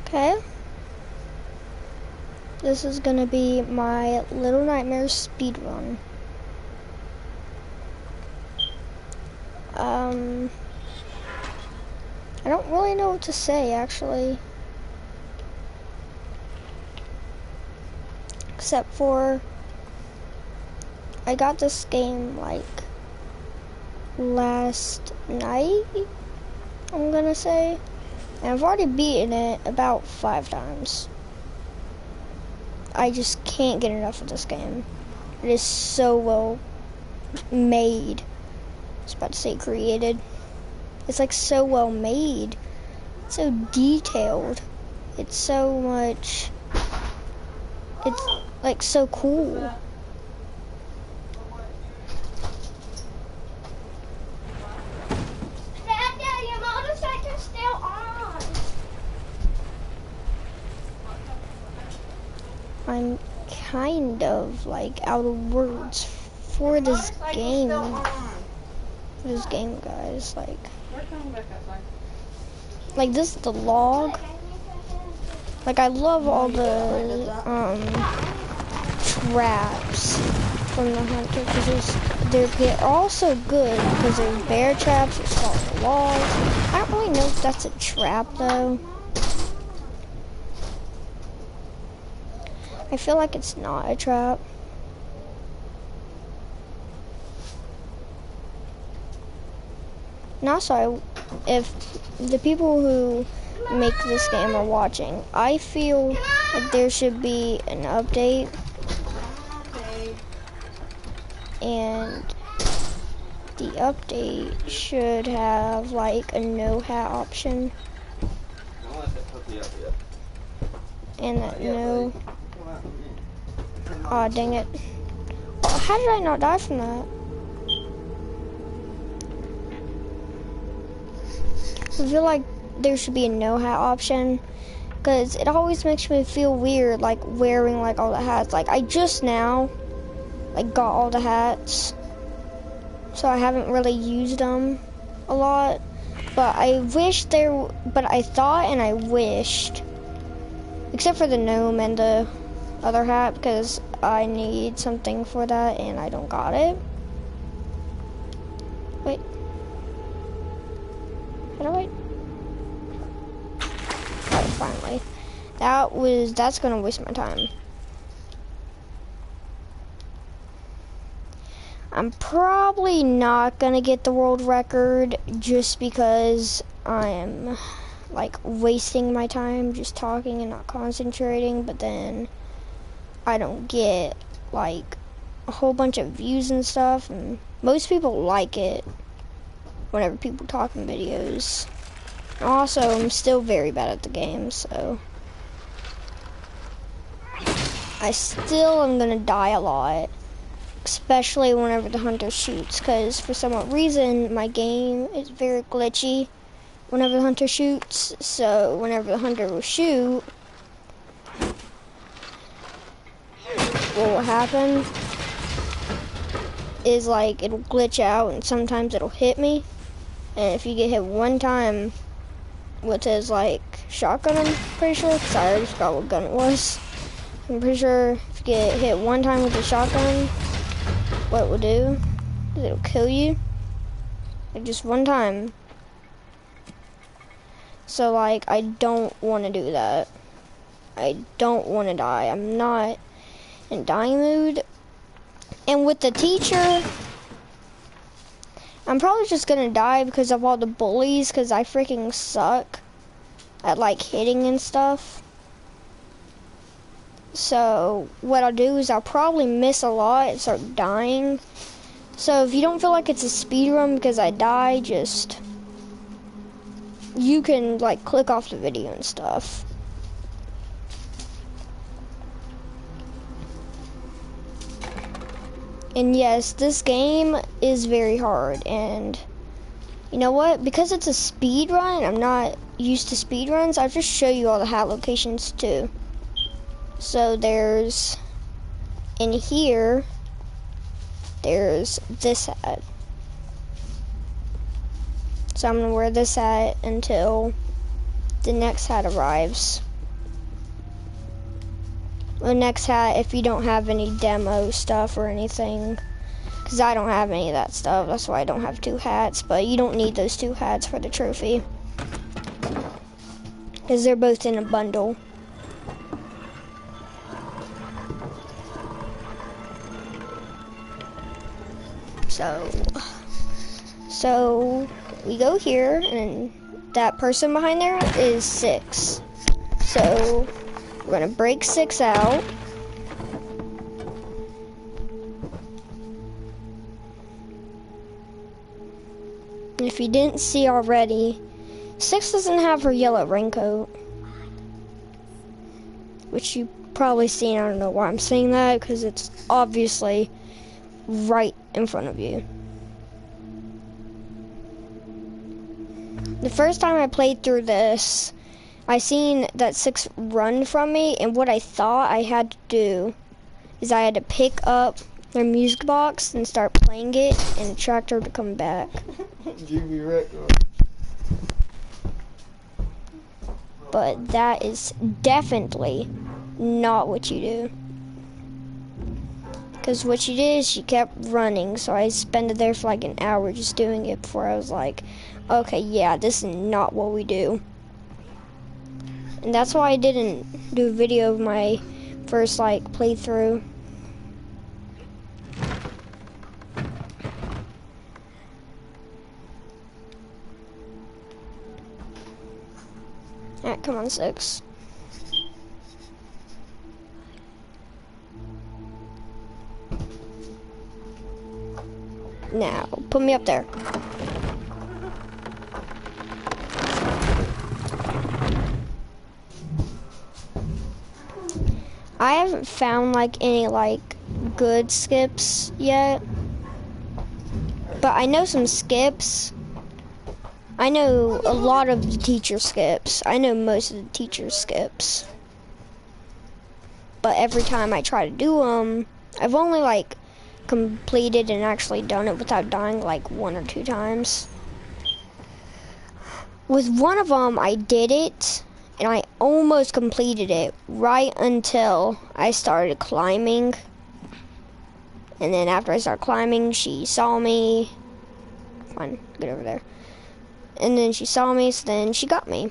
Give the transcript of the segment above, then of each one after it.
Okay. This is gonna be my Little Nightmares speedrun. I don't really know what to say, actually. Except for, I got this game, like, last night, I'm gonna say. And I've already beaten it about 5 times. I just can't get enough of this game. It is so well made. I was about to say created. It's like so well made. It's so detailed. It's so much, it's like so cool. Dad, your motorcycle's still on. I'm kind of like out of words for this game. For this game, guys. Like this is the log. Like I love all the traps from the hunter because they're also good because there's bear traps, there's falling logs. I don't really know if that's a trap though. I feel like it's not a trap. And also, if the people who make this game are watching, I feel like there should be an update. And the update should have like a no hat option. And that no. Aw, dang it. How did I not die from that? I feel like there should be a no hat option because it always makes me feel weird like wearing like all the hats. Like I just now like got all the hats, so I haven't really used them a lot, but I thought and I wished, except for the gnome and the other hat because I need something for that and I don't got it. Wait. How do I? Oh, finally. That's gonna waste my time. I'm probably not gonna get the world record just because I'm like wasting my time just talking and not concentrating, but then I don't get like a whole bunch of views and stuff, and most people like it whenever people talk in videos. Also, I'm still very bad at the game, so I still am gonna die a lot, especially whenever the hunter shoots, because for some reason my game is very glitchy whenever the hunter shoots. So whenever the hunter will shoot, what will happen is like it'll glitch out and sometimes it'll hit me. And if you get hit one time with his like shotgun, I'm pretty sure, because I already forgot what gun it was. I'm pretty sure if you get hit one time with the shotgun, what it will do is it'll kill you. Like just one time. So like I don't want to do that. I don't want to die. I'm not in dying mood. And with the teacher, I'm probably just gonna die because of all the bullies, because I freaking suck at like hitting and stuff. So what I'll do is I'll probably miss a lot and start dying. So if you don't feel like it's a speed run because I die, just you can like click off the video and stuff. And yes, this game is very hard, and you know what? Because it's a speed run, I'm not used to speed runs, I'll just show you all the hat locations too. So there's, in here, there's this hat. So I'm gonna wear this hat until the next hat arrives. the next hat if you don't have any demo stuff or anything. Because I don't have any of that stuff. That's why I don't have 2 hats. But you don't need those 2 hats for the trophy. Because they're both in a bundle. So we go here, and that person behind there is 6. So we're gonna break 6 out. And if you didn't see already, 6 doesn't have her yellow raincoat. Which you probably seen. I don't know why I'm saying that, because it's obviously right in front of you. The first time I played through this, I seen that 6 run from me, and what I thought I had to do is I had to pick up their music box and start playing it and attract her to come back. But that is definitely not what you do. Because what she did is she kept running, so I spent it there for like an hour just doing it before I was like, okay, yeah, this is not what we do. And that's why I didn't do a video of my first like playthrough. Alright, come on, 6. Now, put me up there. I haven't found like any like good skips yet, but I know some skips. I know a lot of the teacher skips. I know most of the teacher skips. But every time I try to do them, I've only like completed and actually done it without dying like 1 or 2 times. With one of them, I did it, and I almost completed it right until I started climbing. And then after I started climbing, she saw me. Come on, get over there. And then she saw me, so then she got me.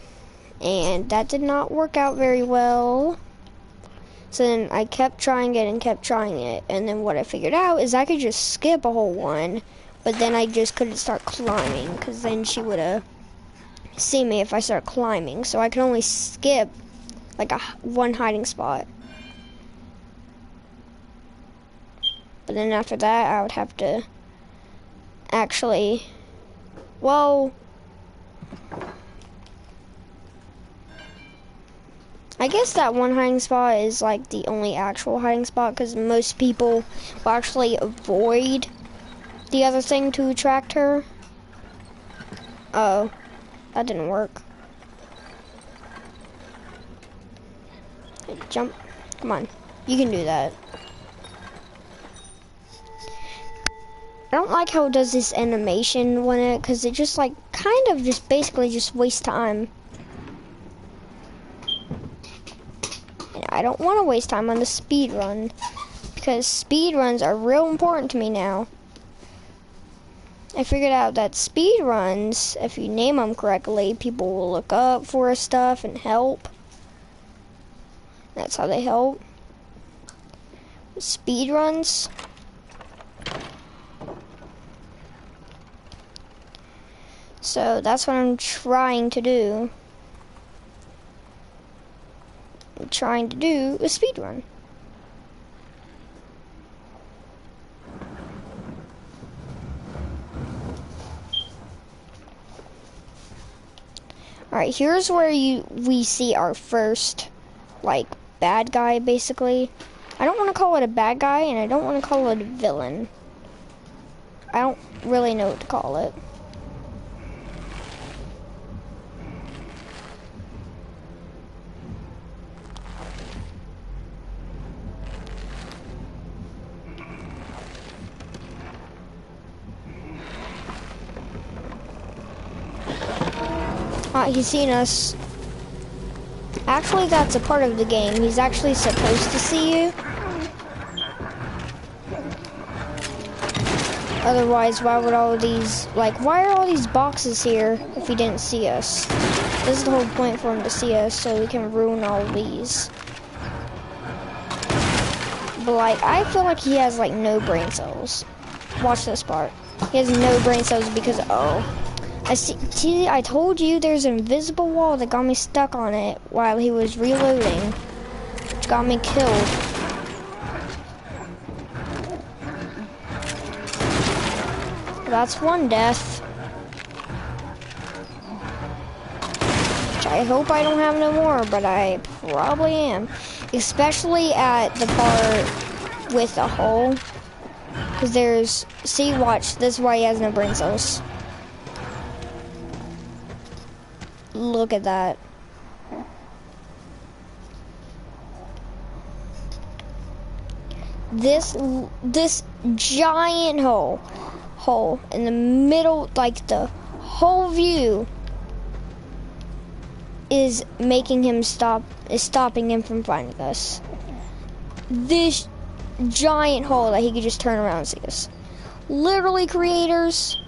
And that did not work out very well. So then I kept trying it and kept trying it. And then what I figured out is I could just skip a whole one, but then I just couldn't start climbing, because then she would have seen me if I start climbing. So I could only skip like one hiding spot. But then after that, I would have to actually, well, I guess that one hiding spot is like the only actual hiding spot, because most people will actually avoid the other thing to attract her. Oh, that didn't work. Jump. Come on. You can do that. I don't like how it does this animation when it, because it just like kind of just basically just wastes time. And I don't want to waste time on the speed run, because speed runs are real important to me now. I figured out that speed runs, if you name them correctly, people will look up for stuff and help. That's how they help. Speed runs. So that's what I'm trying to do. I'm trying to do a speed run. Alright, here's where we see our first, like, bad guy, basically. I don't want to call it a bad guy, and I don't want to call it a villain. I don't really know what to call it. He's seen us. Actually, that's a part of the game. He's actually supposed to see you. Otherwise, why would all these, like, why are all these boxes here if he didn't see us? This is the whole point for him to see us, so we can ruin all these. But, like, I feel like he has, like, no brain cells. Watch this part. He has no brain cells because, oh. See, I told you there's an invisible wall that got me stuck on it while he was reloading, which got me killed. That's one death. Which I hope I don't have no more, but I probably am. Especially at the part with the hole. Because there's, see, watch, this is why he has no brain cells. Look at that. This giant hole in the middle, like the whole view is making him stopping him from finding us. This giant hole that he could just turn around and see us. Literally, creators,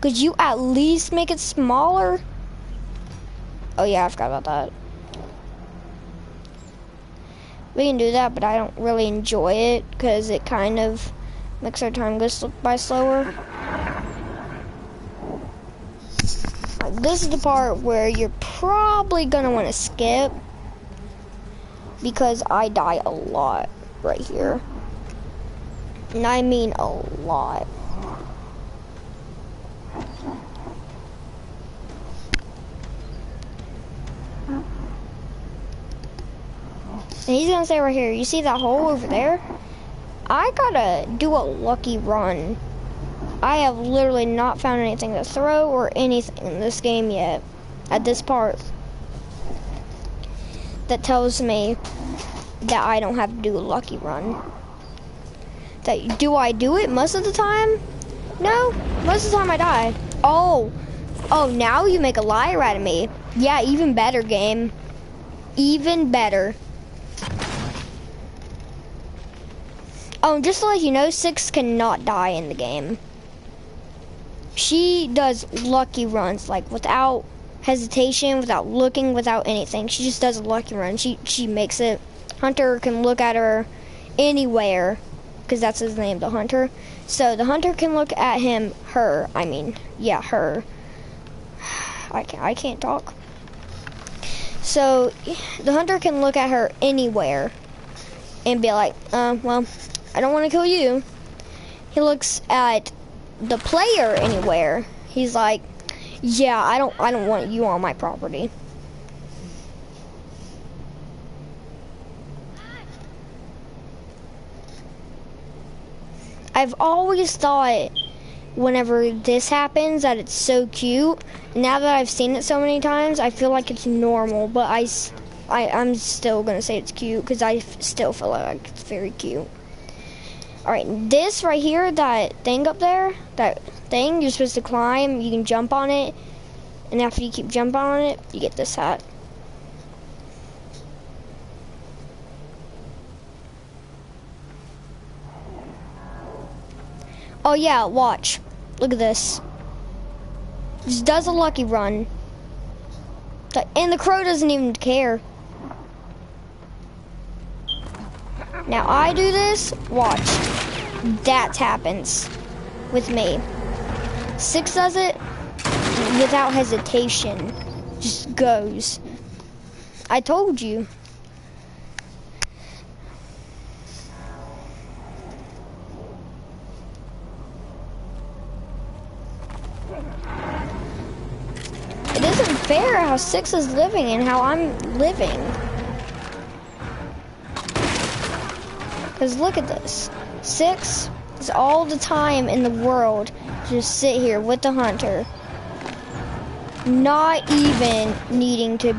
could you at least make it smaller? Oh yeah, I forgot about that. We can do that, but I don't really enjoy it because it kind of makes our time go by slower. Like, this is the part where you're probably gonna want to skip because I die a lot right here. And I mean a lot. And he's gonna stay right here. You see that hole over there? I gotta do a lucky run. I have literally not found anything to throw or anything in this game yet. At this part. That tells me that I don't have to do a lucky run. Do I do it most of the time? No, most of the time I die. Oh, now you make a liar out of me. Yeah, even better, game. Even better. Oh, just to let you know, 6 cannot die in the game. She does lucky runs, like without hesitation, without looking, without anything. She just does a lucky run. She makes it. Hunter can look at her anywhere, because that's his name, the Hunter. So the Hunter can look at her. I can't talk. So the Hunter can look at her anywhere and be like, well, I don't want to kill you. He looks at the player anywhere. He's like, yeah, I don't want you on my property. I've always thought whenever this happens that it's so cute. Now that I've seen it so many times, I feel like it's normal, but I'm still gonna say it's cute because I still feel like it's very cute. All right, this right here, that thing up there, that thing you're supposed to climb, you can jump on it, and after you keep jumping on it, you get this hat. Oh yeah, watch. Look at this. Just does a lucky run. And the crow doesn't even care. Now I do this, watch. That happens with me. 6 does it without hesitation. Just goes. I told you. It isn't fair how 6 is living and how I'm living. Because look at this. 6 is all the time in the world to just sit here with the Hunter. Not even needing to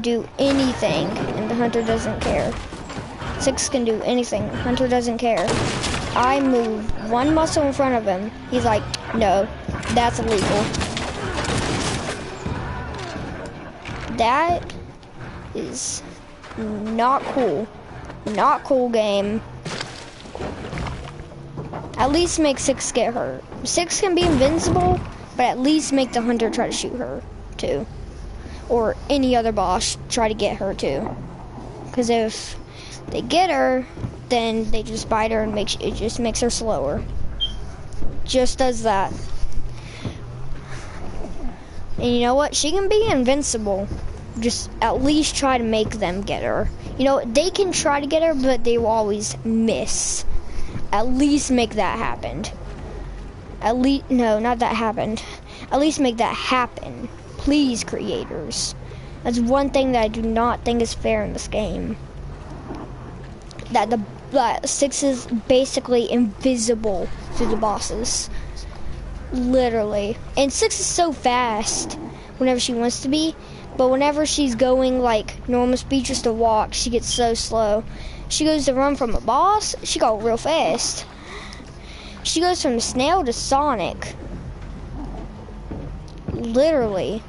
do anything, and the Hunter doesn't care. 6 can do anything, Hunter doesn't care. I move one muscle in front of him, he's like, no, that's illegal. That is not cool. Not cool game. At least make 6 get hurt. 6 can be invincible, but at least make the hunter try to shoot her too. Or any other boss try to get her too. Because if they get her, then they just bite her and it just makes her slower. Just does that. And you know what? She can be invincible. Just at least try to make them get her. You know, they can try to get her, but they will always miss. At least make that happen. No, not that happened. At least make that happen. Please, creators. That's one thing that I do not think is fair in this game. That 6 is basically invisible to the bosses. Literally. And 6 is so fast whenever she wants to be, but whenever she's going like normal speed just to walk, she gets so slow. She goes to run from a boss, she go real fast. She goes from Snail to Sonic. Literally.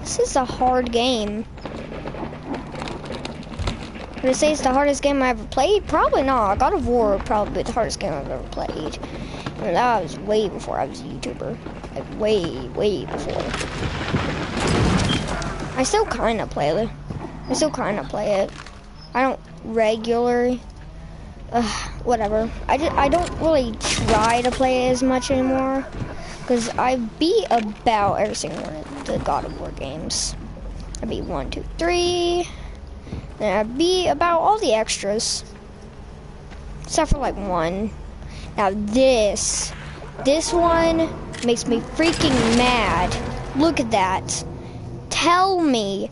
This is a hard game. Would I say it's the hardest game I ever played? Probably not. God of War would probably be the hardest game I've ever played. And that was way before I was a YouTuber. Like way before. I still kind of play it. I don't regularly. Whatever. I don't really try to play it as much anymore. Because I beat about every single one of the God of War games. I beat 1, 2, 3. And I beat about all the extras. Except for like 1. Now this one makes me freaking mad. Look at that. Tell me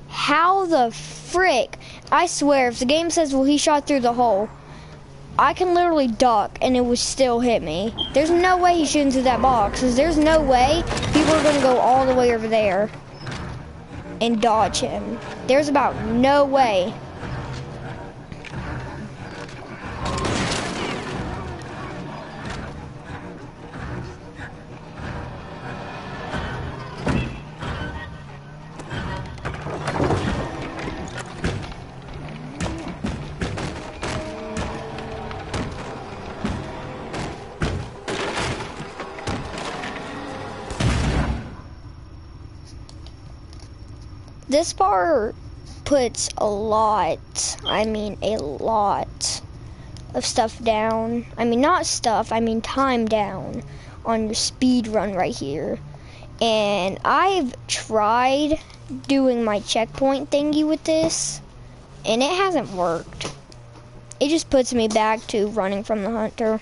how the frick. I swear if the game says, well, he shot through the hole, I can literally duck and it would still hit me. There's no way he's shooting through that box, because there's no way people are gonna go all the way over there and dodge him. There's about no way. This part puts a lot of stuff down. I mean, not stuff, I mean time down on your speed run right here. And I've tried doing my checkpoint thingy with this, and it hasn't worked. It just puts me back to running from the hunter.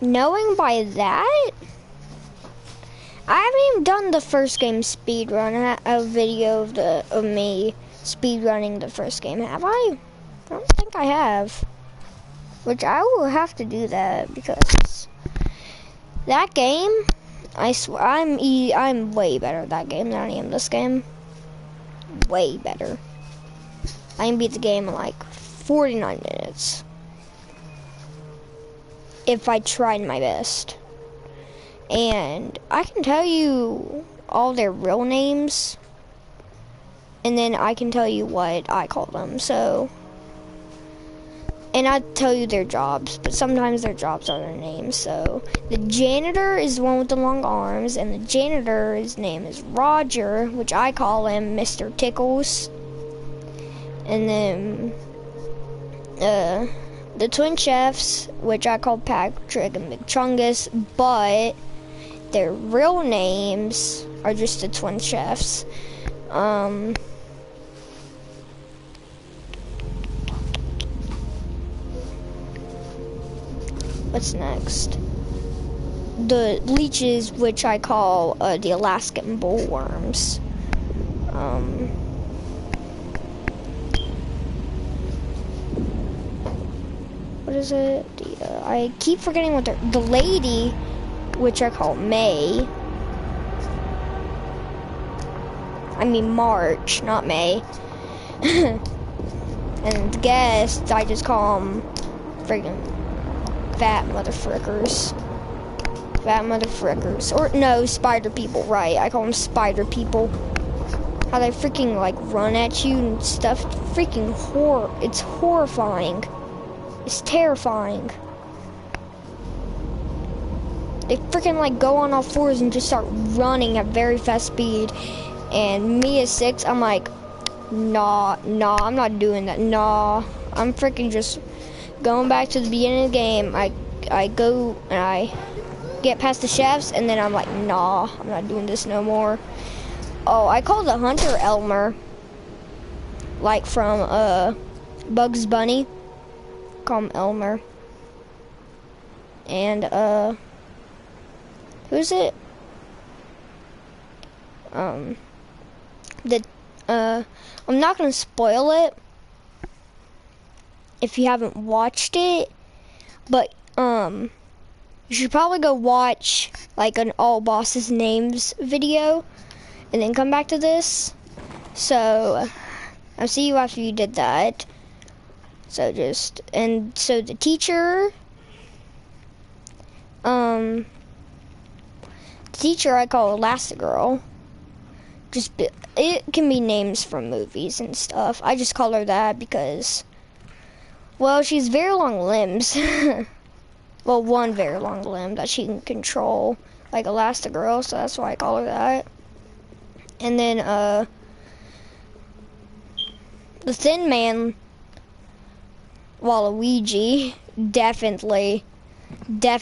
Knowing by that, I haven't even done the first game speedrun. A video of me speedrunning the first game. Have I? I don't think I have. Which I will have to do that, because that game, I swear, I'm way better at that game than I am this game. Way better. I can beat the game in like 49 minutes. If I tried my best. And I can tell you all their real names, and then I can tell you what I call them. So, and I tell you their jobs, but sometimes their jobs are their names. So the janitor is the one with the long arms, and the janitor's name is Roger, which I call him Mr. Tickles. And then the twin chefs, which I call Patrick and McChungus, but their real names are just the twin chefs. What's next? The leeches, which I call the Alaskan bullworms. what is it? I keep forgetting what the lady, which I call May. I mean March, not May. And the guests, I just call them friggin' fat motherfrickers. Fat motherfrickers. Or no, spider people, right? I call them spider people. How they freaking like run at you and stuff. Freaking it's horrifying. It's terrifying. They freaking like go on all fours and just start running at very fast speed. And me at 6, I'm like, nah, I'm not doing that. Nah, I'm freaking just going back to the beginning of the game. I go and I get past the chefs, and then I'm like, nah, I'm not doing this no more. Oh, I call the hunter Elmer, like from Bugs Bunny. Call him Elmer. And who's it? I'm not gonna spoil it if you haven't watched it, but you should probably go watch like an all bosses names video and then come back to this. So I'll see you after you did that. So the teacher I call Elastigirl. It can be names from movies and stuff. I just call her that because, well, she's very long limbs. Well, one very long limb that she can control, like Elastigirl, so that's why I call her that. And then, the Thin Man, Waluigi, definitely the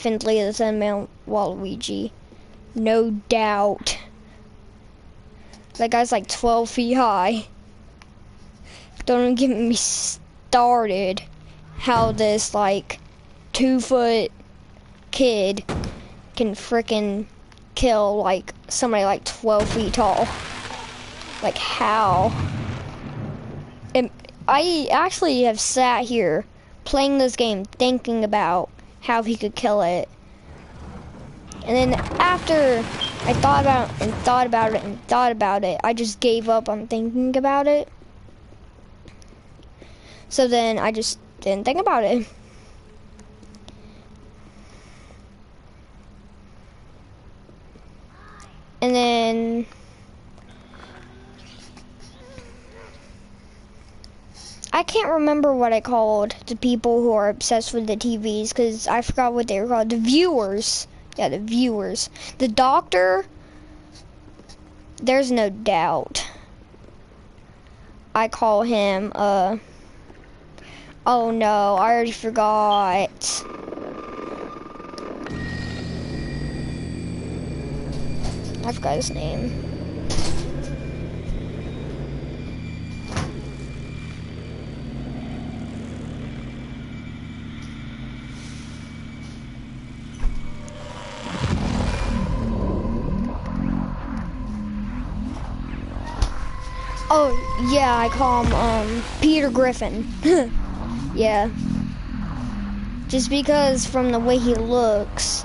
Thin Man Waluigi, no doubt. That guy's like 12 feet high. Don't even get me started how this like 2-foot kid can frickin' kill like somebody like 12 feet tall. Like how? And I actually have sat here playing this game thinking about how he could kill it. And then after I thought about it, I just gave up on thinking about it. So then I just didn't think about it. And then I can't remember what I called the people who are obsessed with the TVs because I forgot what they were called. The viewers. Yeah, the viewers. The doctor, there's no doubt. I call him, oh no, I already forgot. I forgot his name. Oh, yeah, I call him, Peter Griffin. Yeah. Just because from the way he looks.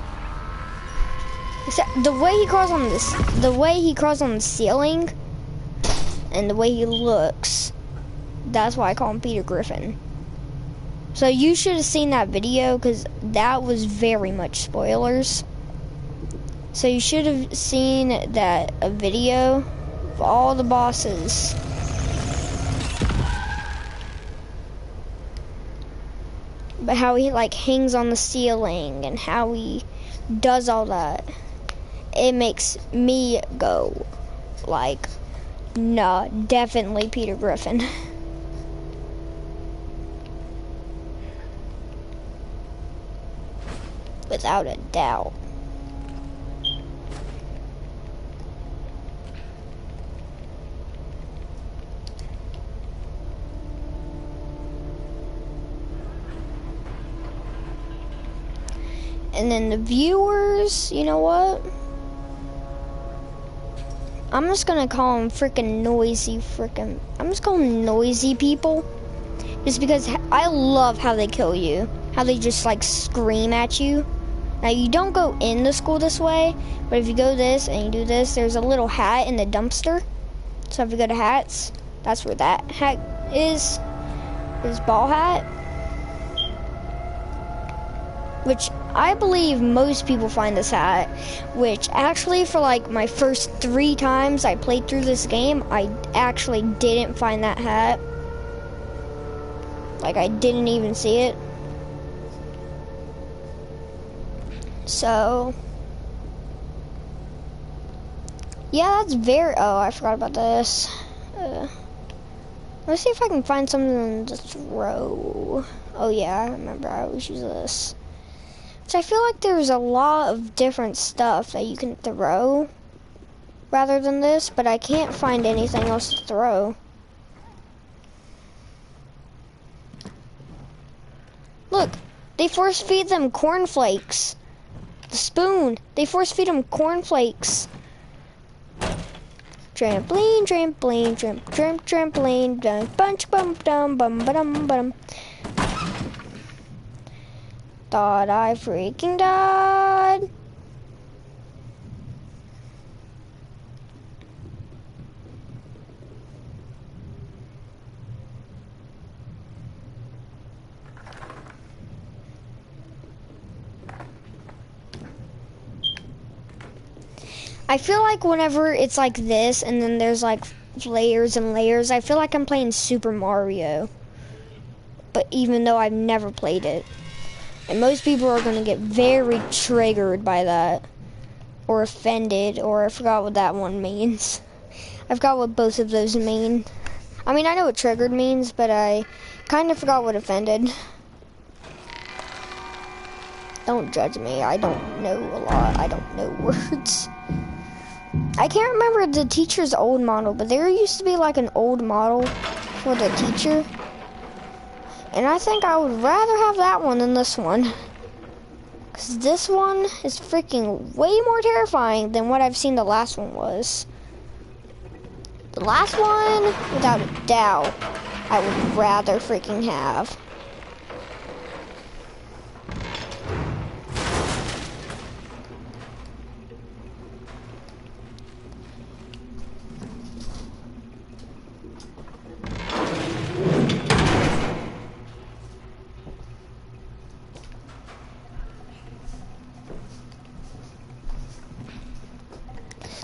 Except the way he crawls on the ceiling and the way he looks, that's why I call him Peter Griffin. So you should have seen that video because that was very much spoilers. So you should have seen that a video of all the bosses. But how he like hangs on the ceiling and how he does all that. It makes me go like, nah, definitely Peter Griffin. Without a doubt. And then the viewers, you know what? I'm just gonna call them I'm just calling them noisy people. Just because I love how they kill you. how they just like scream at you. Now you don't go in the school this way, but if you go this and you do this, there's a little hat in the dumpster. So if you go to hats, that's where that hat is. This ball hat. Which I believe most people find this hat, which actually for like my first 3 times I played through this game, I actually didn't find that hat. Like I didn't even see it. So, yeah, that's very, oh, I forgot about this. Let's see if I can find something to throw. Oh yeah, I remember I always use this. So I feel like there's a lot of different stuff that you can throw rather than this, but I can't find anything else to throw. Look, they force feed them cornflakes. The spoon, they force feed them cornflakes. Trampoline, trampoline, trampoline, bunch, bum, dum, bum, ba-dum, ba-dum. Thought I freaking died. I feel like whenever it's like this and then there's like layers and layers, I feel like I'm playing Super Mario. But even though I've never played it. And most people are going to get very triggered by that. Or offended, or I forgot what that one means. I forgot what both of those mean. I mean, I know what triggered means, but I kind of forgot what offended. Don't judge me, I don't know a lot. I don't know words. I can't remember the teacher's old model, but there used to be like an old model for the teacher. And I think I would rather have that one than this one. Because this one is freaking way more terrifying than what I've seen the last one was. The last one, without a doubt, I would rather freaking have.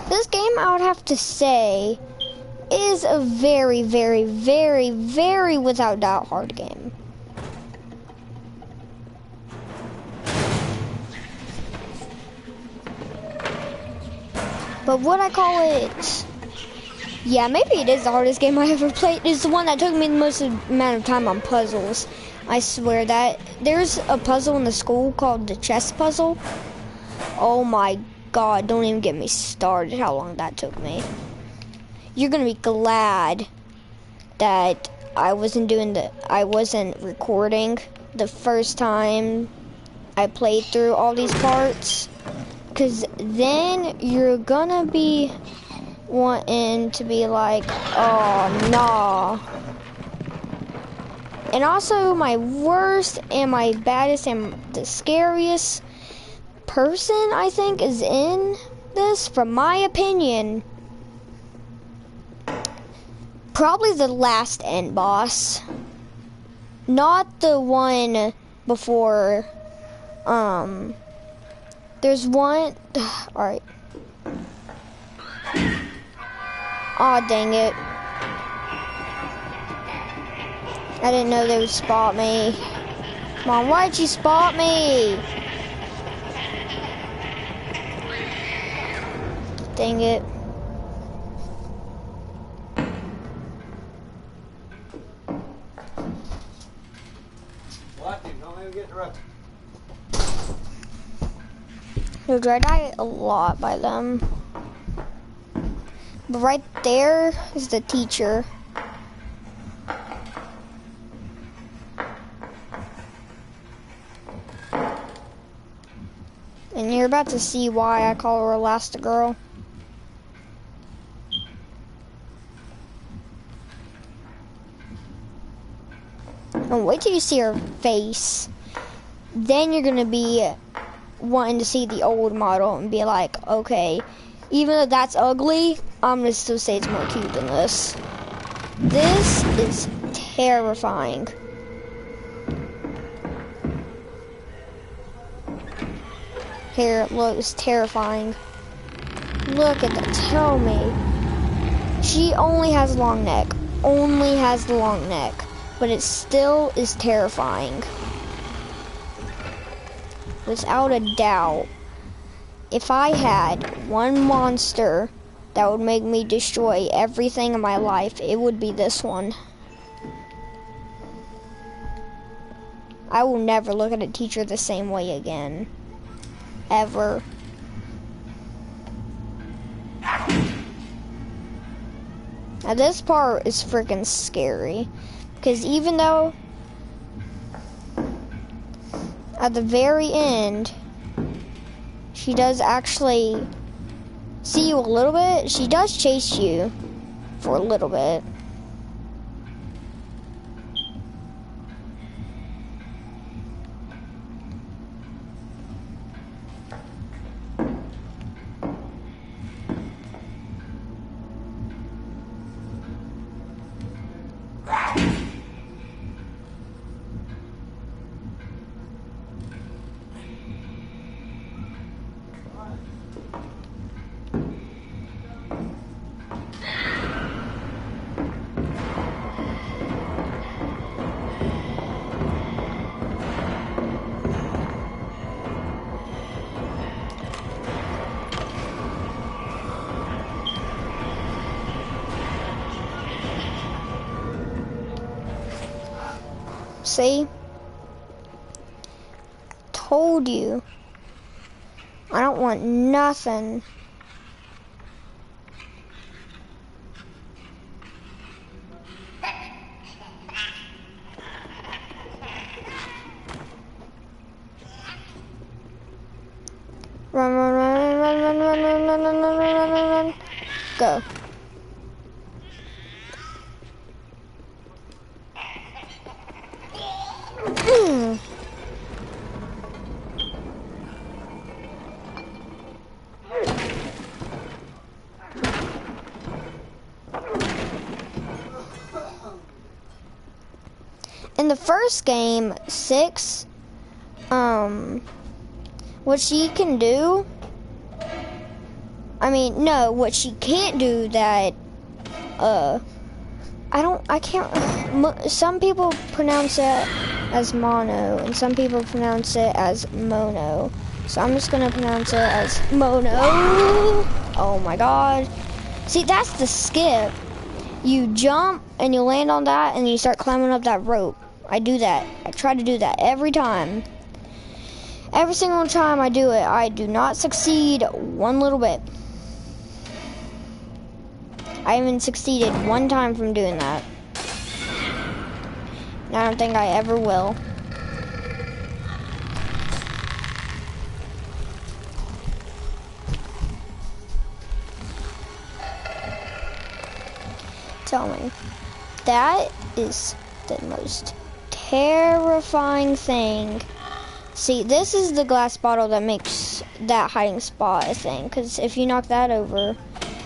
This game, I would have to say, is a very, very, very, very without doubt hard game. But would I call it? Yeah, maybe it is the hardest game I ever played. It's the one that took me the most amount of time on puzzles. I swear that. There's a puzzle in the school called the chess puzzle. Oh my God, don't even get me started how long that took me. You're gonna be glad that I wasn't recording the first time I played through all these parts, because then you're gonna be wanting to be like, oh nah. And also my worst and my baddest and the scariest person I think is in this, from my opinion, probably the last end boss, not the one before. There's one. All right. Aw, dang it! I didn't know they would spot me. Mom, why'd you spot me? Dang it. No, I die a lot by them. But right there is the teacher. And you're about to see why I call her Elastigirl. And wait till you see her face. then you're gonna be wanting to see the old model and be like, okay, even though that's ugly, I'm gonna still say it's more cute than this. This is terrifying. Here, look, it's terrifying. Look at that, tell me. She only has a long neck, only has the long neck, but it still is terrifying. Without a doubt, if I had one monster that would make me destroy everything in my life, it would be this one. I will never look at a teacher the same way again. Ever. Now this part is freaking scary, because even though at the very end she does actually see you a little bit, she does chase you for a little bit. See? Told you. I don't want nothing. Run, run, run, run, run, run, run, run, run, run, run, run, run, run. Go. In the first game, 6, what she can do, what she can't do that, some people pronounce it as mono, and some people pronounce it as mono. So I'm just gonna pronounce it as mono. Oh my god. See, that's the skip. You jump and you land on that and you start climbing up that rope. I do that. I try to do that every time. Every single time I do it, I do not succeed one little bit. I even succeeded one time from doing that. And I don't think I ever will. Tell me, that is the most terrifying thing. See, this is the glass bottle that makes that hiding spot, I think, because if you knock that over,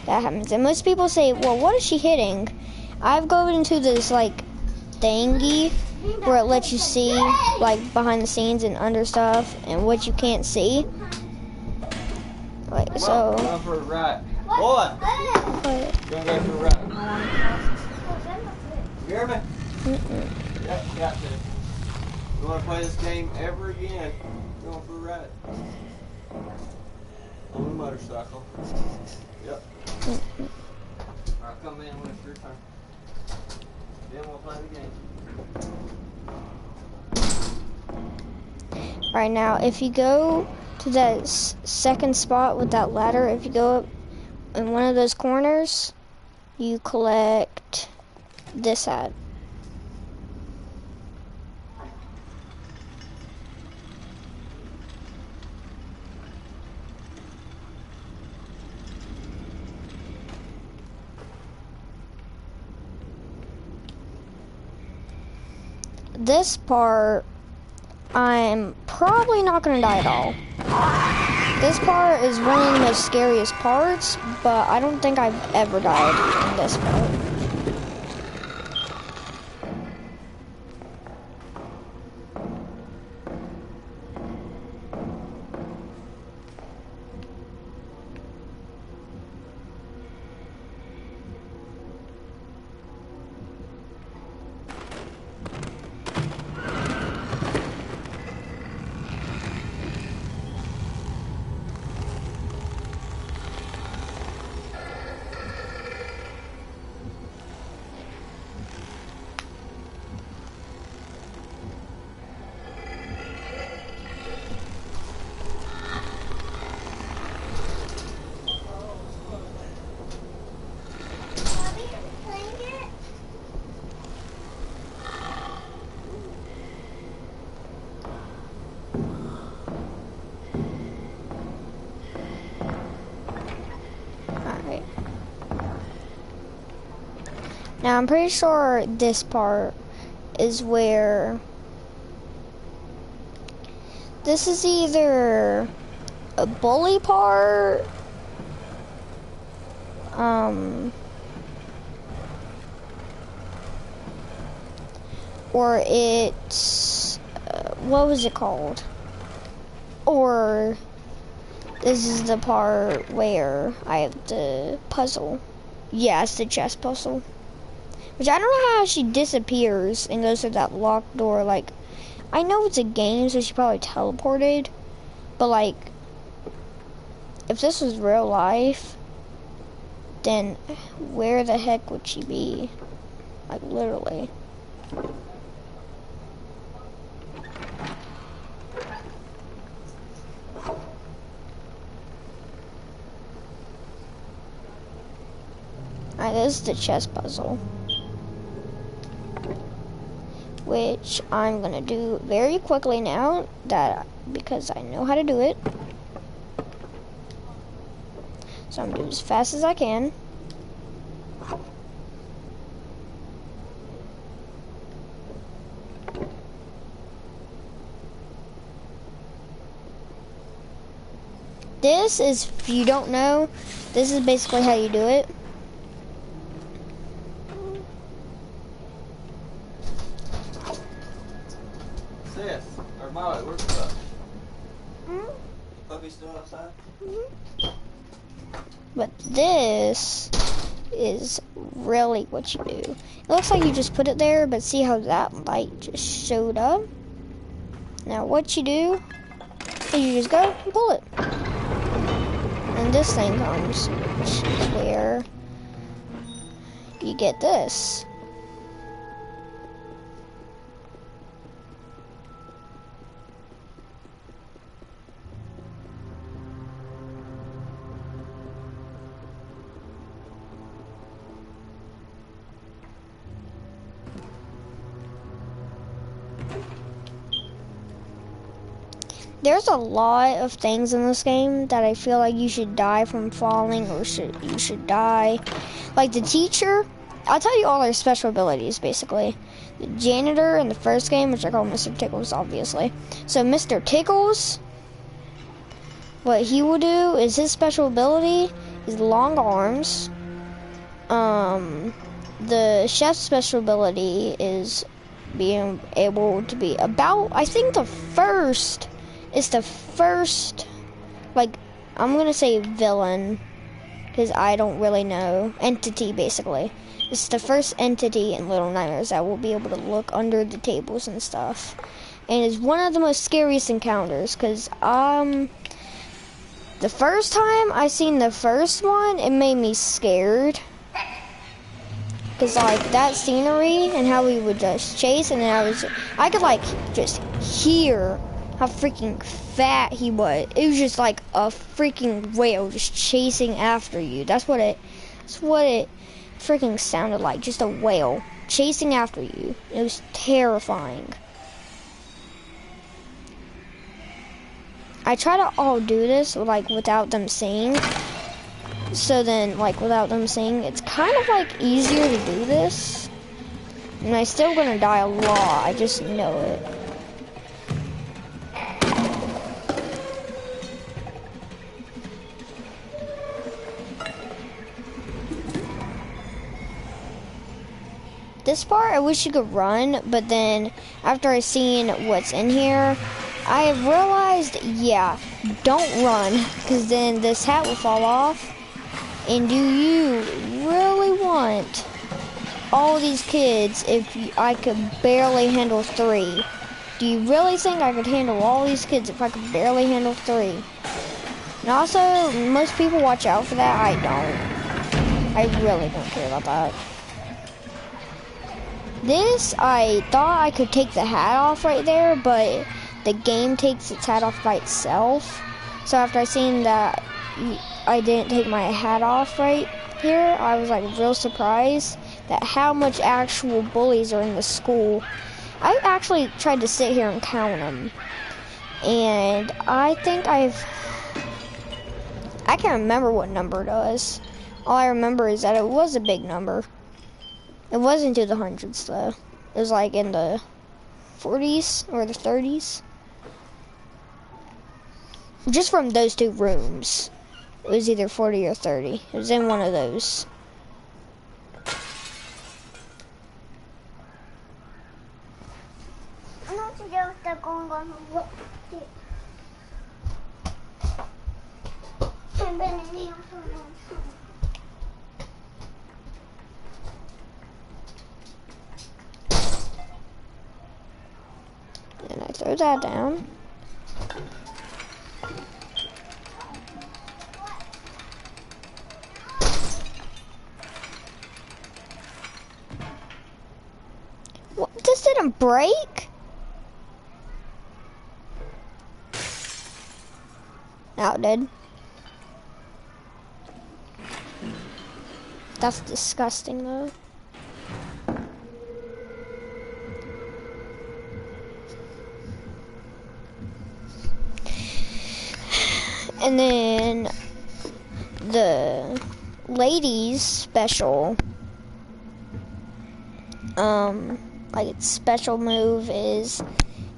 that happens. And most people say, well, what is she hitting? I've gone into this, like, thingy where it lets you see, like, behind the scenes and under stuff and what you can't see. Like, so. Go for a ride. Boy! Gonna go for a ride. You hear me? Yep, got to. You want to play this game ever again? Going for a ride. On the motorcycle. Yep. Alright, come in when it's your turn. Then we'll play the game. Alright, now if you go to that second spot with that ladder, if you go up in one of those corners, you collect this hat. This part I'm probably not gonna die at all. This part is one of the most scariest parts, but I don't think I've ever died in this part. Now I'm pretty sure this part is where this is either a bully part, or it's, what was it called? Or this is the part where I have the puzzle. Yeah, it's the chess puzzle. Which I don't know how she disappears and goes through that locked door. Like, I know it's a game, so she probably teleported. But like, if this was real life, then where the heck would she be? Like, literally. Alright, this is the chess puzzle, which I'm gonna do very quickly now because I know how to do it. So I'm gonna do it as fast as I can. This is, if you don't know, this is basically how you do it. Sis, or Molly, where's the pup? Puppy still outside? But this is really what you do. It looks like you just put it there, but see how that light just showed up? Now what you do is you just go and pull it. And this thing comes, which is where you get this. There's a lot of things in this game that I feel like you should die from falling, or you should die. Like the teacher, I'll tell you all their special abilities basically. The janitor in the first game, which I call Mr. Tickles, obviously. So Mr. Tickles, what he will do is his special ability is long arms. The chef's special ability is being able to be about, I think it's the first, like, I'm gonna say villain, because I don't really know, entity basically. It's the first entity in Little Nightmares that will be able to look under the tables and stuff. And it's one of the most scariest encounters, because, the first time I seen the first one, it made me scared. Because, like, that scenery and how we would just chase, and then I could, like, just hear how freaking fat he was. It was just like a freaking whale just chasing after you. That's what it freaking sounded like. Just a whale chasing after you. It was terrifying. I try to all do this like without them seeing. So then, like, without them seeing, it's kind of like easier to do this. And I'm still gonna die a lot. I just know it. This part, I wish you could run, but then after I seen what's in here, I have realized, yeah, don't run, because then this hat will fall off. And do you really want all these kids if I could barely handle 3? Do you really think I could handle all these kids if I could barely handle 3? And also, most people watch out for that. I don't. I really don't care about that. This, I thought I could take the hat off right there, but the game takes its hat off by itself. So after I seen that I didn't take my hat off right here, I was like real surprised that how much actual bullies are in the school. I actually tried to sit here and count them. And I think I can't remember what number it was. All I remember is that it was a big number. It wasn't into the hundreds though. It was like in the 40s or the 30s. Just from those 2 rooms. It was either 40 or 30. It was in one of those. And I throw that down. What? This didn't break? Now it did. That's disgusting though. And then the ladies special, like its special move is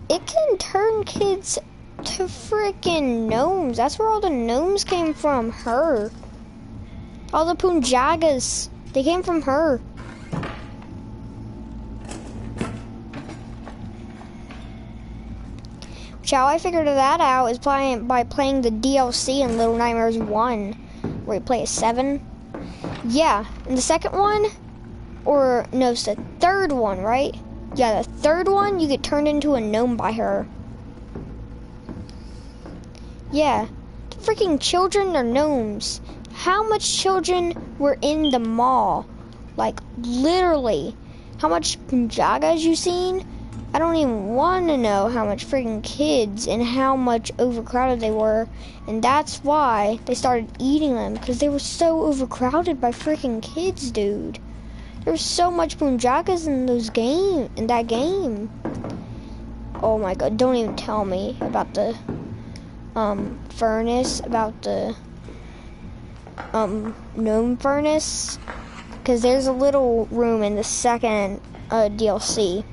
it can turn kids to freaking gnomes. That's where all the gnomes came from, her. All the Punjagas, they came from her. How I figured that out is by playing the DLC in Little Nightmares 1, where you play as 7. Yeah, and the second one, or no, it's the third one, right? Yeah, the third one, you get turned into a gnome by her. Yeah, the freaking children are gnomes. How much children were in the mall? Like, literally. How much Punjagas you seen? I don't even want to know how much freaking kids and how much overcrowded they were. And that's why they started eating them, because they were so overcrowded by freaking kids, dude. There's so much Punjagas in that game. Oh my god, don't even tell me about the furnace, about the gnome furnace, because there's a little room in the second DLC.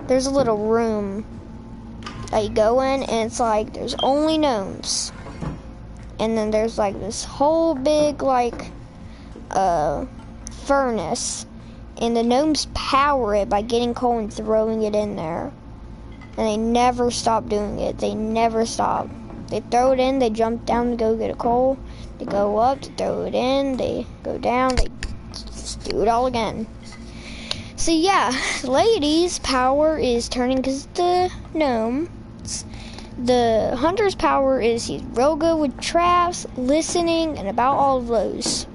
There's a little room that you go in, and it's like there's only gnomes, and then there's like this whole big like furnace, and the gnomes power it by getting coal and throwing it in there, and they never stop doing it. They never stop. They throw it in, they jump down to go get a coal, they go up to throw it in, they go down, they just do it all again. So yeah, ladies' power is turning because the gnomes. The hunter's power is he's real good with traps, listening, and about all of those.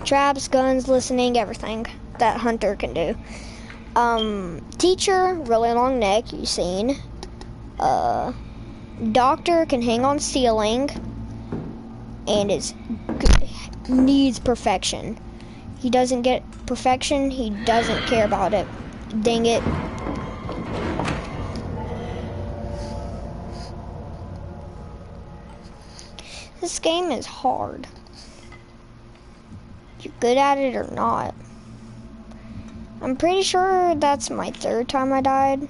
Traps, guns, listening, everything that hunter can do. Teacher, really long neck, you've seen. Doctor can hang on ceiling, and needs perfection. He doesn't get perfection, he doesn't care about it. Dang it. This game is hard. You're good at it or not. I'm pretty sure that's my 3rd time I died.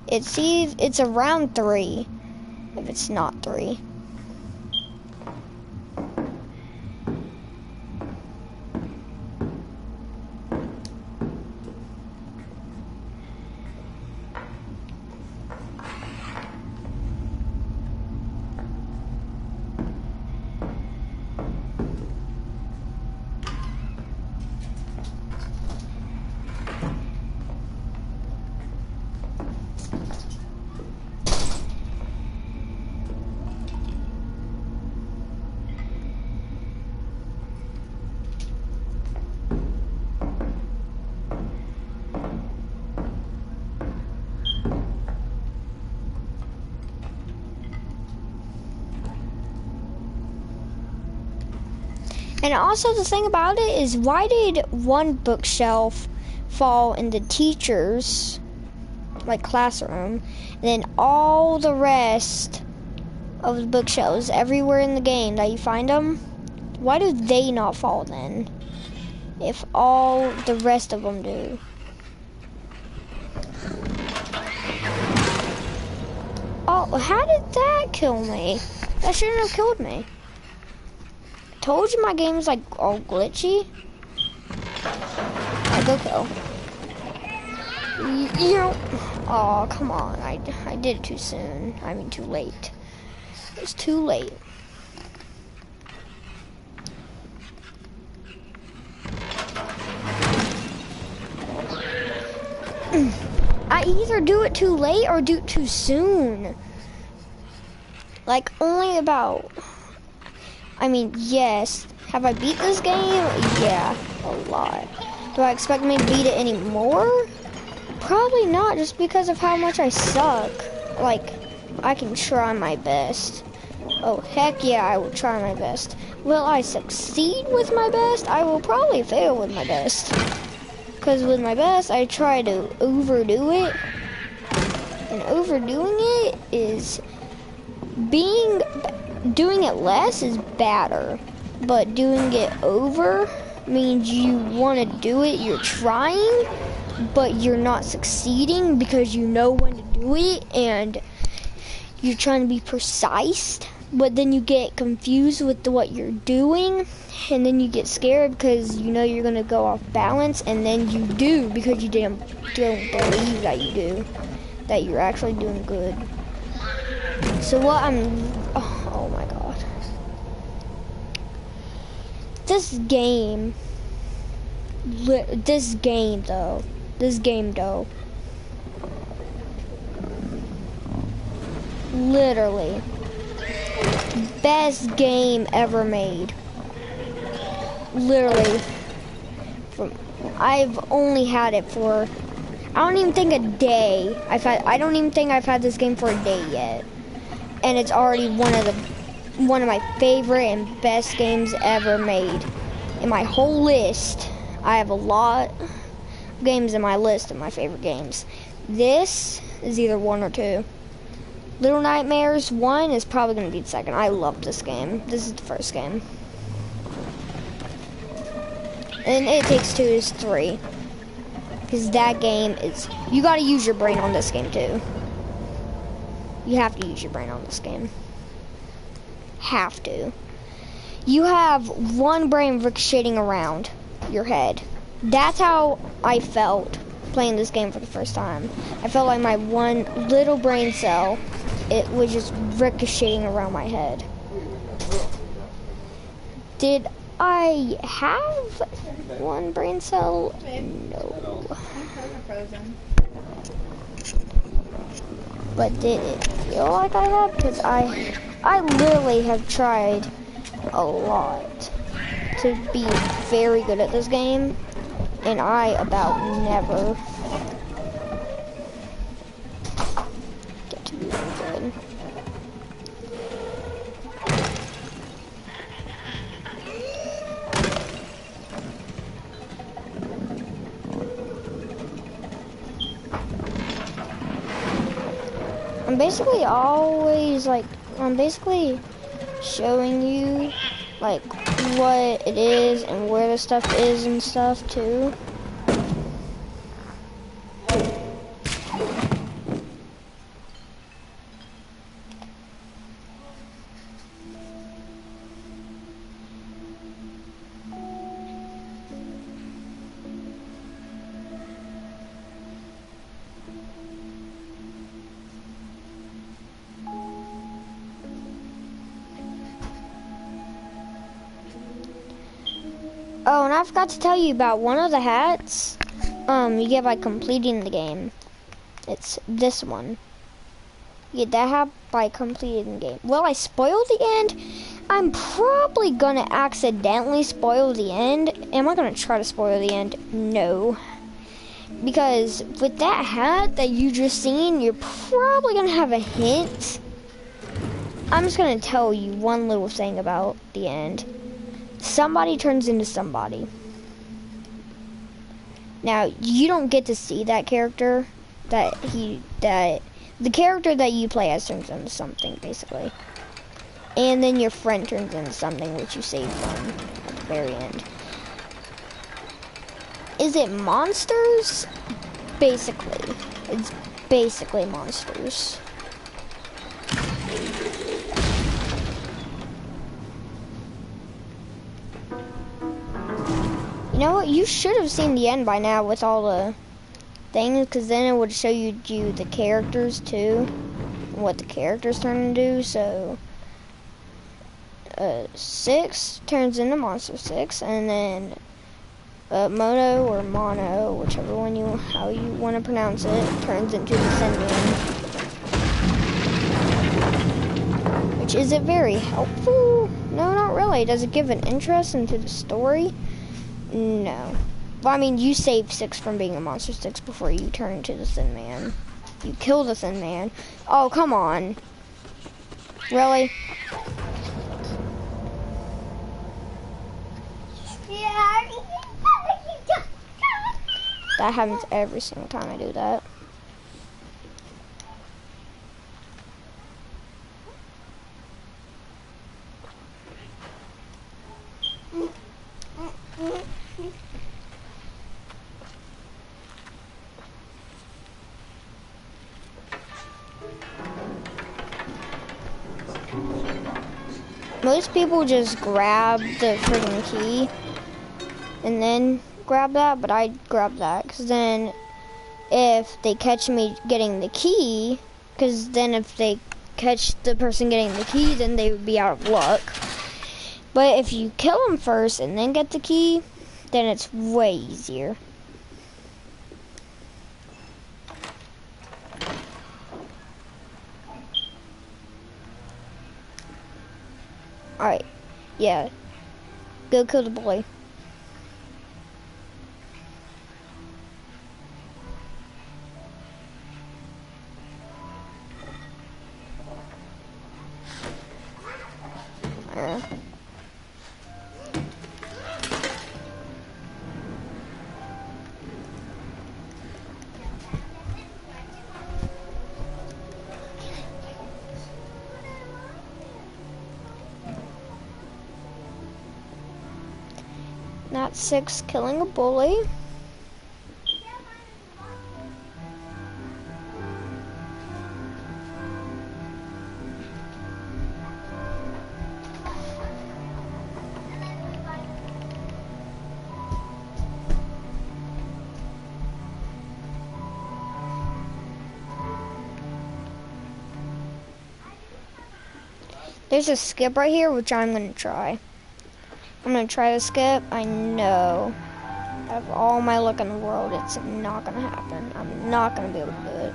It's around 3, if it's not 3. And also the thing about it is, why did one bookshelf fall in the teacher's like classroom, and then all the rest of the bookshelves everywhere in the game that you find them, why do they not fall then, if all the rest of them do? Oh, how did that kill me? That shouldn't have killed me. I told you my game's like all glitchy. I go kill. You know, oh, come on. I did it too soon. I mean, too late. It was too late. I either do it too late or do it too soon. Like, only about... I mean, yes. Have I beat this game? Yeah, a lot. Do I expect me to beat it anymore? Probably not, just because of how much I suck. Like, I can try my best. Oh, heck yeah, I will try my best. Will I succeed with my best? I will probably fail with my best. Because with my best, I try to overdo it. And overdoing it is... Doing it less is better. But doing it over means you want to do it, you're trying, but you're not succeeding because you know when to do it, and you're trying to be precise, but then you get confused with what you're doing, and then you get scared because you know you're going to go off balance, and then you do because you don't believe that you do, that you're actually doing good. So what oh my god. This game though, literally, best game ever made. Literally, I've only had it for, I don't even think a day. I don't even think I've had this game for a day yet, and it's already one of my favorite and best games ever made. In my whole list, I have a lot of games in my list of my favorite games. This is either 1 or 2. Little Nightmares 1 is probably going to be the second. I love this game. This is the first game. And It Takes Two is 3. Because that game is... You got to use your brain on this game too. You have to use your brain on this game. Have to. You have one brain ricocheting around your head. That's how I felt playing this game for the first time. I felt like my one little brain cell, it was just ricocheting around my head. Did I have one brain cell? No. But did it feel like I had? Because I literally have tried a lot to be very good at this game, and I about never get to be very good. I'm basically showing you like what it is and where the stuff is and stuff too. Oh, and I forgot to tell you about one of the hats you get by completing the game. It's this one. You get that hat by completing the game. Well, I spoiled the end. I'm probably gonna accidentally spoil the end. Am I gonna try to spoil the end? No. Because with that hat that you just seen, you're probably gonna have a hint. I'm just gonna tell you one little thing about the end. somebody turns into somebody. Now, you don't get to see that character, the character that you play as turns into something, basically. And then your friend turns into something, which you save from at the very end. Is it monsters? Basically. It's basically monsters. You know what? You should have seen the end by now with all the things, because then it would show you the characters too, and what the characters turn into. So 6 turns into Monster 6, and then Mono or Mono, whichever one how you want to pronounce it, turns into the Thin Man. Which is it very helpful? No, not really. Does it give an interest into the story? No. Well, I mean, you save 6 from being a Monster 6 before you turn into the Thin Man. You kill the Thin Man. Oh, come on. Really? That happens every single time I do that. Most people just grab the freaking key and then grab that, but I grab that because then if they catch me getting the key, because then if they catch the person getting the key, then they would be out of luck. But if you kill them first and then get the key, then it's way easier. Alright, yeah. Go kill the boy. That's 6 killing a bully. There's a skip right here, which I'm going to try. I'm going to try to skip. I know, out of all my luck in the world, it's not going to happen. I'm not going to be able to do it.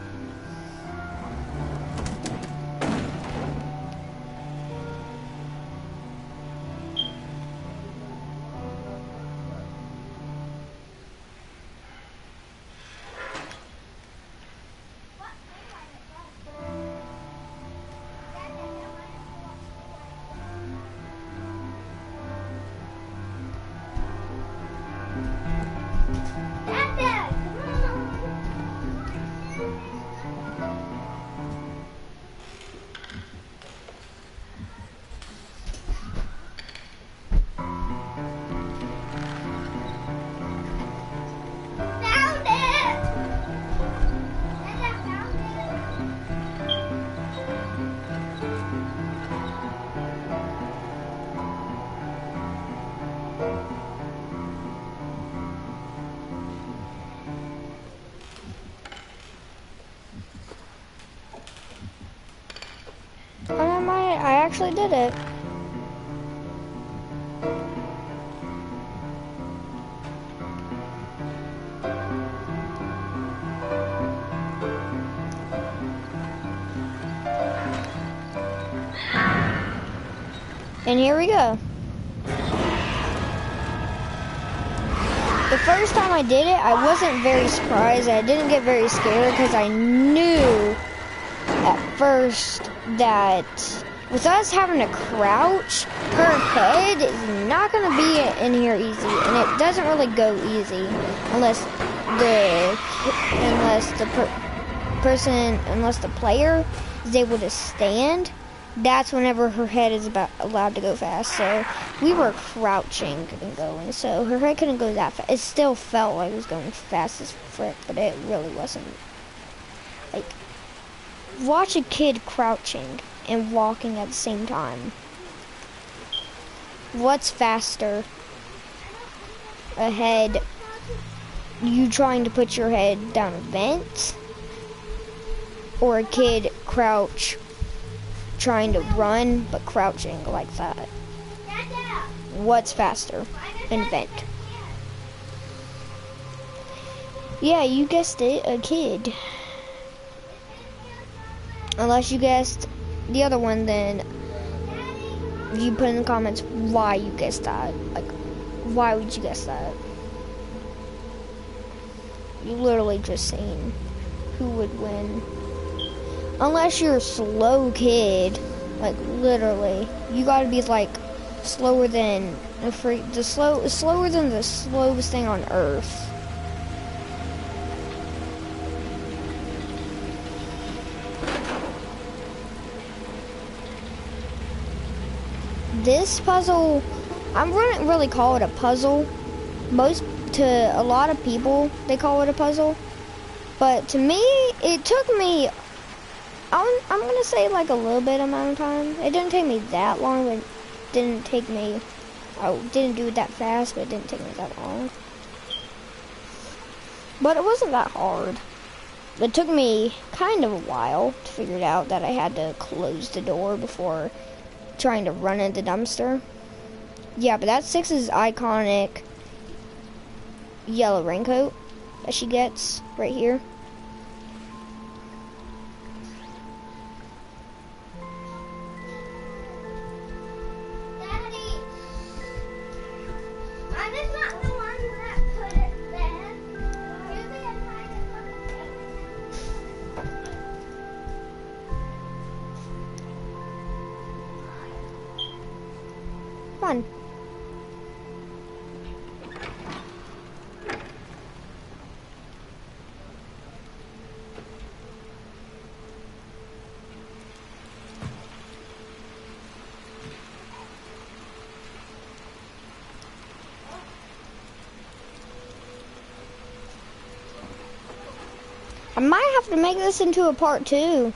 I actually did it. And here we go. The first time I did it, I wasn't very surprised. I didn't get very scared because I knew at first that with us having to crouch, her head is not not gonna be in here easy, and it doesn't really go easy unless the player is able to stand. That's whenever her head is allowed to go fast. So we were crouching and going, so her head couldn't go that fast. It still felt like it was going fast as frick, but it really wasn't. Like, watch a kid crouching and walking at the same time. What's faster? A head, you trying to put your head down a vent, or a kid crouch trying to run but crouching like that? What's faster? An vent. Yeah, you guessed it, a kid. Unless you guessed the other one, then you put in the comments why you guessed that. Like, why would you guess that? You literally just seen who would win. Unless you're a slow kid, like literally, you gotta be like slower than slower than the slowest thing on earth. This puzzle, I wouldn't really call it a puzzle. To a lot of people, they call it a puzzle. But to me, it took me, I'm gonna say like a little bit amount of time. It didn't take me that long, but it didn't take me, I didn't do it that fast, but it didn't take me that long. But it wasn't that hard. It took me kind of a while to figure it out that I had to close the door before trying to run in the dumpster. Yeah, but that's Six's iconic yellow raincoat that she gets right here. Daddy, I just not the one that put it there. Usually I find it from Fun. I might have to make this into a part 2.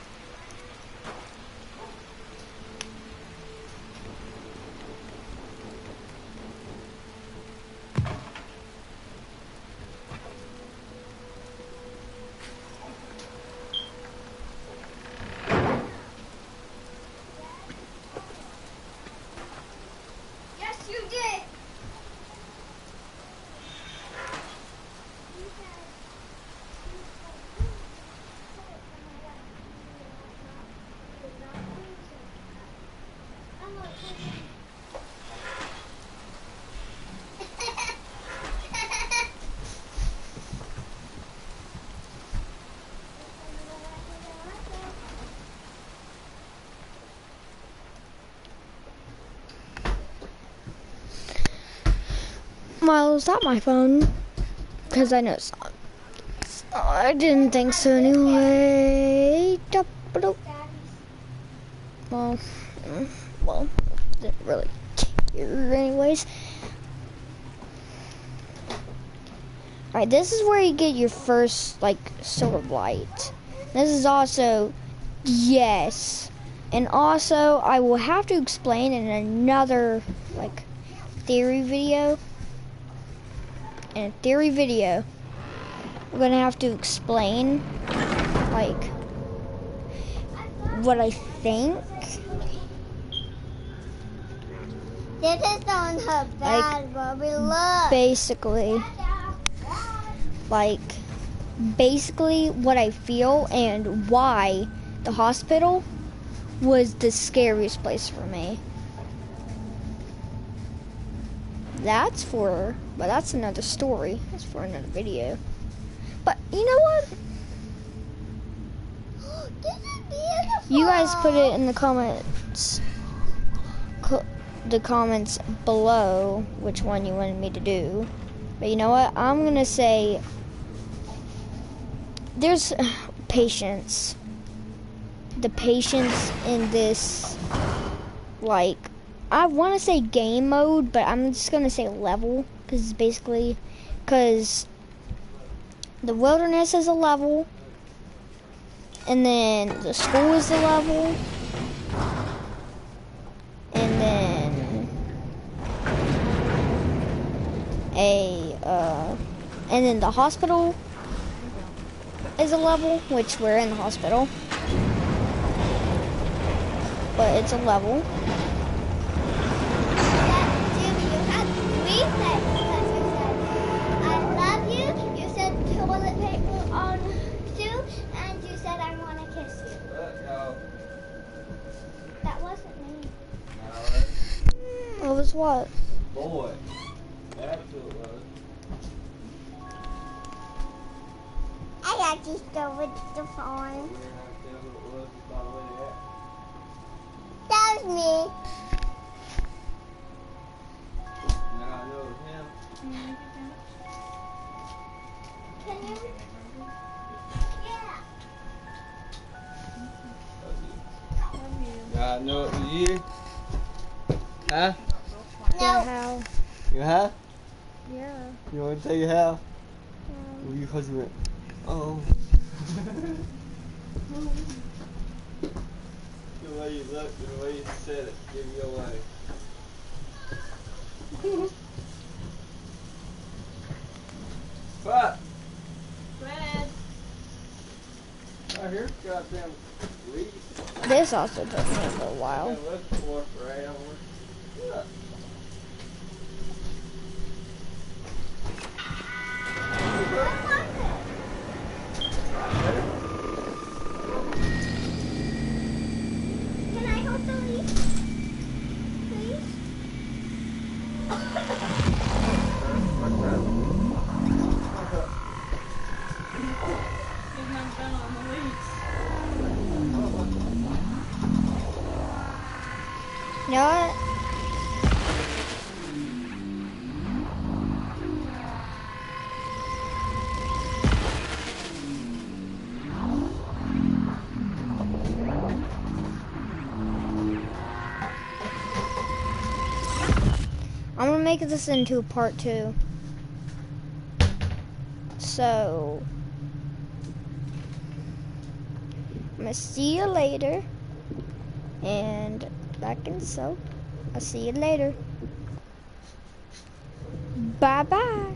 Yes, you did. Well, is that my phone? Because I know it's not. I didn't think so anyway. Well, didn't really care anyways. Alright, this is where you get your first, like, sort of light. This is also, yes. And also, I will have to explain in another, like, theory video. In a theory video, we're gonna have to explain, like, what I think. This is on her bed, Bobby. Look. Basically what I feel and why the hospital was the scariest place for me. But that's another story. That's for another video. But you know what? This is beautiful. You guys put it in the comments. the comments below which one you wanted me to do. But you know what? I'm gonna say there's patience. The patience in this, like, I want to say game mode, but I'm just gonna say level, because it's basically, because the wilderness is a level, and then the school is a level, and then and then the hospital is a level, which we're in the hospital, but it's a level. Jimmy, you had 3 things because you said, I love you, you said toilet paper on 2, and you said I want to kiss you. That wasn't me. It was what? Boy. That's who it was. I got you still with the phone. That was me. Now I know it's him. Can you? Yeah. Now I know it was you. Huh? Yeah, No. how? You huh? Yeah. You want me to tell you how? Well, you because you went, oh. The way you looked and the way you said it, give you away. What? Red. I hear goddamn weed. This also took me a little while. I'm looking for it, Ray. I'm looking. What? Can I hold the leash? Please? You know what? I'm gonna make this into part 2. So I'm gonna see you later. And back in so I'll see you later. Bye bye.